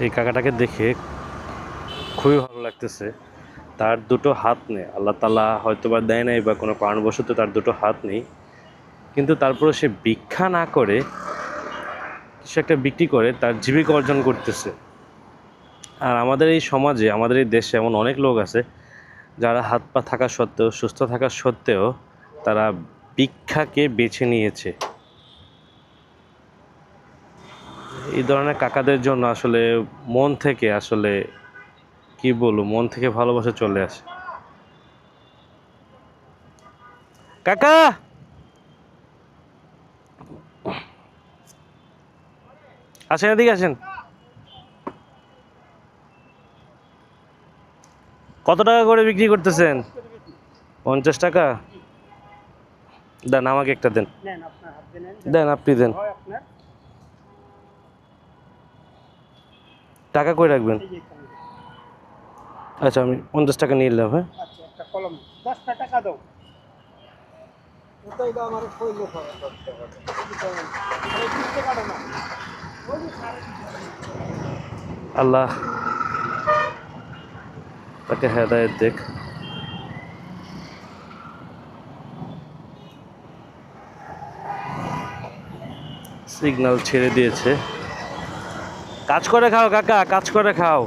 এই কাকাটাকে দেখে খুবই ভালো লাগতেছে। তার দুটো হাত নেই, আল্লাহ তাআলা হয়তোবা দেয় নাই বা কোনো কারণবশত তার দুটো হাত নেই, কিন্তু তারপরে সে ভিক্ষা না করে কিছু একটা বিক্রি করে তার জীবিকা অর্জন করতেছে। আর আমাদের এই সমাজে, আমাদের এই দেশে এমন অনেক লোক আছে যারা হাত পা থাকা সত্ত্বেও, সুস্থ থাকা সত্ত্বেও তারা ভিক্ষাকে বেছে নিয়েছে। এই ধরনের কাকাদের জন্য আসলে মন থেকে, আসলে কি বলবো, মন থেকে ভালোবাসা চলে আসে। কাকা, আসেন, এদিকে আসেন। কত টাকা করে বিক্রি করতেছেন? 50 টাকা। দেন, আমাকে একটা দেন। দেন, আপনি দেন। টাকা কই রাখবেন? আচ্ছা, আমি 50 টাকা নিয়ে নিলাম। হ্যাঁ, আল্লাহ তাকে হেদায়েত দেখ। সিগন্যাল ছেড়ে দিয়েছে। কাজ করে খাও কাকা, কাজ করে খাও।